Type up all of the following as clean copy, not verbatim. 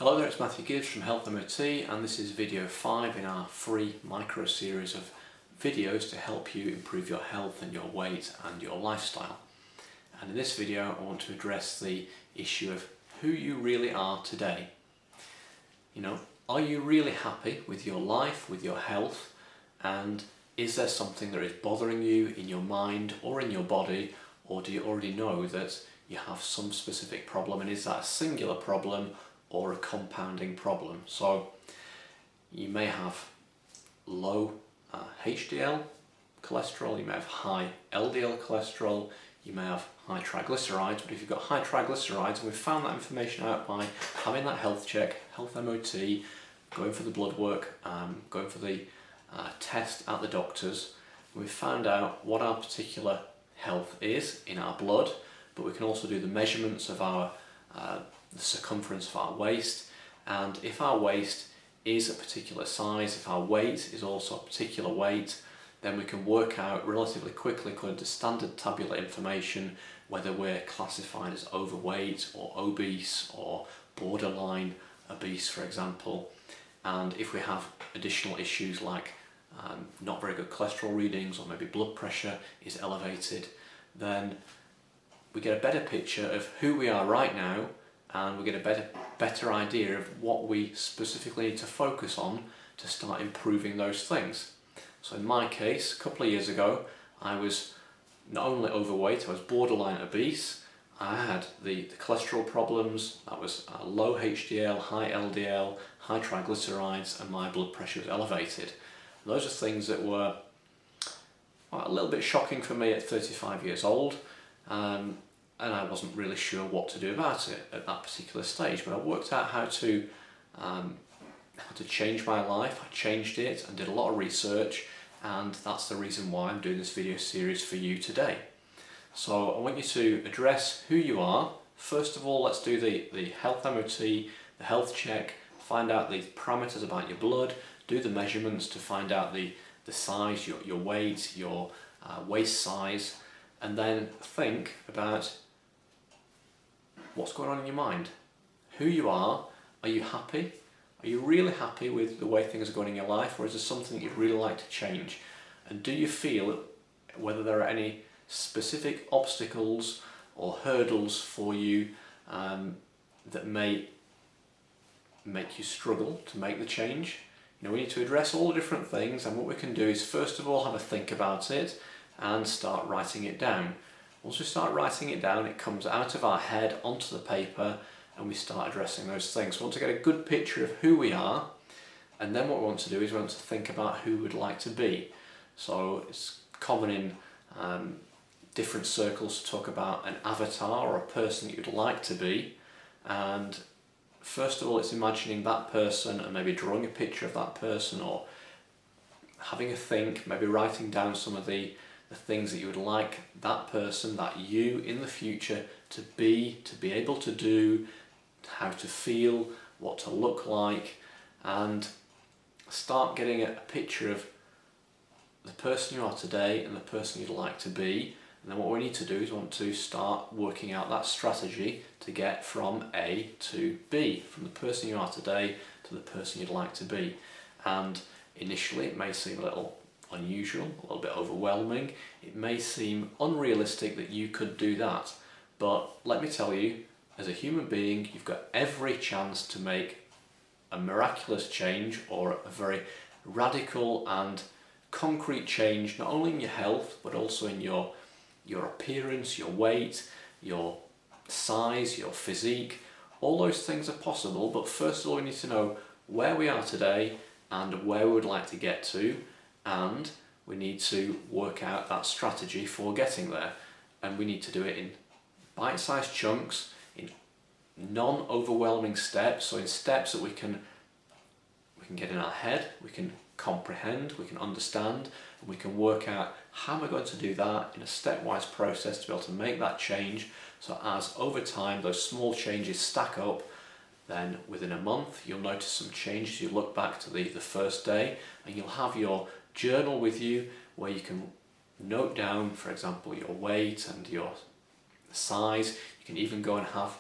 Hello there, it's Matthew Gibbs from Health MOT, and this is video 5 in our free micro series of videos to help you improve your health and your weight and your lifestyle. And in this video I want to address the issue of who you really are today. You know, are you really happy with your life, with your health, and is there something that is bothering you in your mind or in your body, or do you already know that you have some specific problem, and is that a singular problem or a compounding problem? So you may have low HDL cholesterol, you may have high LDL cholesterol, you may have high triglycerides, but if you've got high triglycerides, and we've found that information out by having that health check, health MOT, going for the blood work, going for the test at the doctors, we've found out what our particular health is in our blood, but we can also do the measurements of our the circumference of our waist, and if our waist is a particular size, if our weight is also a particular weight, then we can work out relatively quickly, according to standard tabular information, whether we're classified as overweight or obese or borderline obese, for example. And if we have additional issues like not very good cholesterol readings, or maybe blood pressure is elevated, then we get a better picture of who we are right now, and we get a better idea of what we specifically need to focus on to start improving those things. So in my case, a couple of years ago, I was not only overweight, I was borderline obese. I had the cholesterol problems, that was low HDL, high LDL, high triglycerides, and my blood pressure was elevated. Those are things that were a little bit shocking for me at 35 years old. And I wasn't really sure what to do about it at that particular stage, but I worked out how to change my life. I changed it and did a lot of research, and that's the reason why I'm doing this video series for you today. So I want you to address who you are. First of all, let's do the health MOT, the health check, find out the parameters about your blood, do the measurements to find out the size, your weight, your waist size, and then think about what's going on in your mind. Who you are you happy? Are you really happy with the way things are going in your life, or is there something that you'd really like to change? And do you feel whether there are any specific obstacles or hurdles for you that may make you struggle to make the change? You know, we need to address all the different things, and what we can do is first of all have a think about it and start writing it down. Once we start writing it down, it comes out of our head onto the paper, and we start addressing those things. We want to get a good picture of who we are, and then what we want to do is we want to think about who we'd like to be. So it's common in different circles to talk about an avatar or a person that you'd like to be, and first of all it's imagining that person and maybe drawing a picture of that person, or having a think, maybe writing down some of the things that you would like that person, that you in the future to be able to do, how to feel, what to look like, and start getting a picture of the person you are today and the person you'd like to be. And then what we need to do is we want to start working out that strategy to get from A to B, from the person you are today to the person you'd like to be. And initially it may seem a little unusual, a little bit overwhelming. It may seem unrealistic that you could do that, but let me tell you, as a human being, you've got every chance to make a miraculous change, or a very radical and concrete change, not only in your health but also in your appearance, your weight, your size, your physique. All those things are possible, but first of all we need to know where we are today and where we would like to get to, and we need to work out that strategy for getting there. And we need to do it in bite-sized chunks, in non-overwhelming steps, so in steps that we can get in our head, we can comprehend, we can understand, and we can work out how am I going to do that in a stepwise process to be able to make that change, so as over time those small changes stack up, then within a month you'll notice some changes. You look back to the first day, and you'll have your journal with you where you can note down, for example, your weight and your size. You can even go and have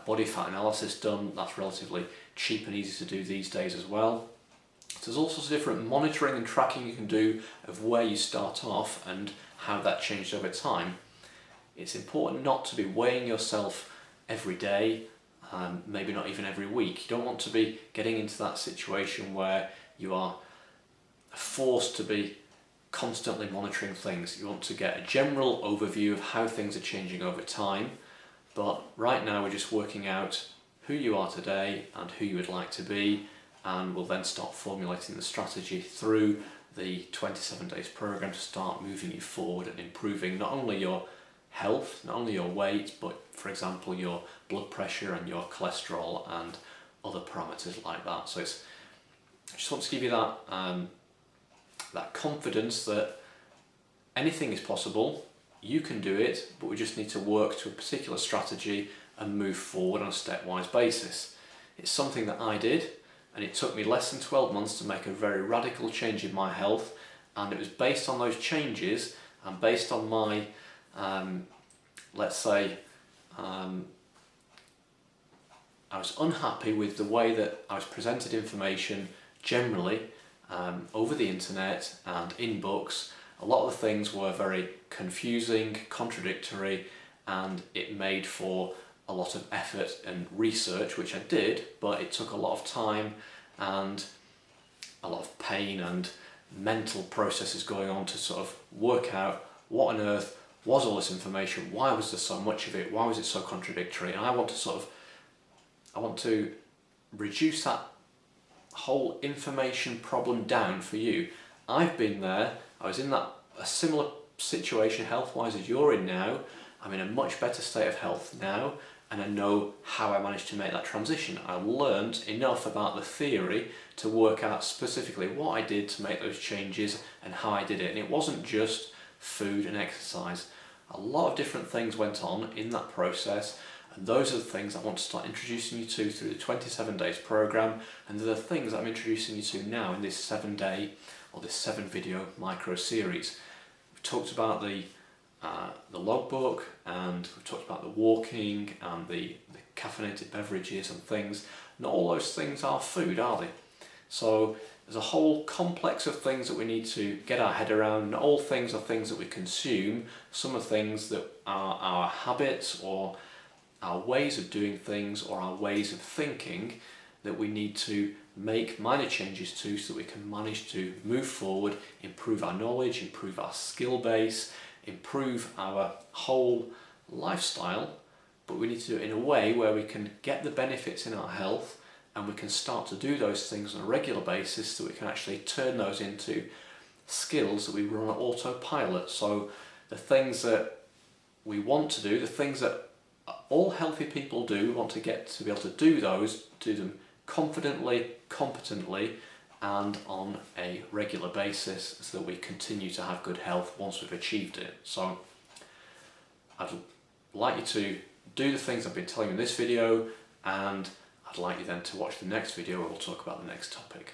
body fat analysis done. That's relatively cheap and easy to do these days as well. So there's all sorts of different monitoring and tracking you can do of where you start off and how that changed over time. It's important not to be weighing yourself every day, maybe not even every week. You don't want to be getting into that situation where you are forced to be constantly monitoring things. You want to get a general overview of how things are changing over time, but right now we're just working out who you are today and who you would like to be, and we'll then start formulating the strategy through the 27 days program to start moving you forward and improving not only your health, not only your weight, but for example your blood pressure and your cholesterol and other parameters like that. So I just want to give you that confidence that anything is possible, you can do it, but we just need to work to a particular strategy and move forward on a stepwise basis. It's something that I did, and it took me less than 12 months to make a very radical change in my health, and it was based on those changes and based on my let's say I was unhappy with the way that I was presented information generally over the internet and in books. A lot of the things were very confusing, contradictory, and it made for a lot of effort and research, which I did, but it took a lot of time and a lot of pain and mental processes going on to sort of work out what on earth was all this information, why was there so much of it, why was it so contradictory. And I want to reduce that whole information problem down for you. I've been there, I was in a similar situation health-wise as you're in now. I'm in a much better state of health now, and I know how I managed to make that transition. I learned enough about the theory to work out specifically what I did to make those changes and how I did it. And it wasn't just food and exercise. A lot of different things went on in that process, and those are the things I want to start introducing you to through the 27 days program, and they're the things I'm introducing you to now in this 7-day or this 7-video micro series. We've talked about the logbook, and we've talked about the walking and the caffeinated beverages and things. Not all those things are food, are they? So there's a whole complex of things that we need to get our head around. Not all things are things that we consume. Some are things that are our habits or our ways of doing things or our ways of thinking that we need to make minor changes to so that we can manage to move forward, improve our knowledge, improve our skill base, improve our whole lifestyle. But we need to do it in a way where we can get the benefits in our health, and we can start to do those things on a regular basis so we can actually turn those into skills that we run on autopilot. So the things that we want to do, the things that all healthy people do, we want to get to be able to do them confidently, competently, and on a regular basis so that we continue to have good health once we've achieved it. So I'd like you to do the things I've been telling you in this video, and I'd like you then to watch the next video where we'll talk about the next topic.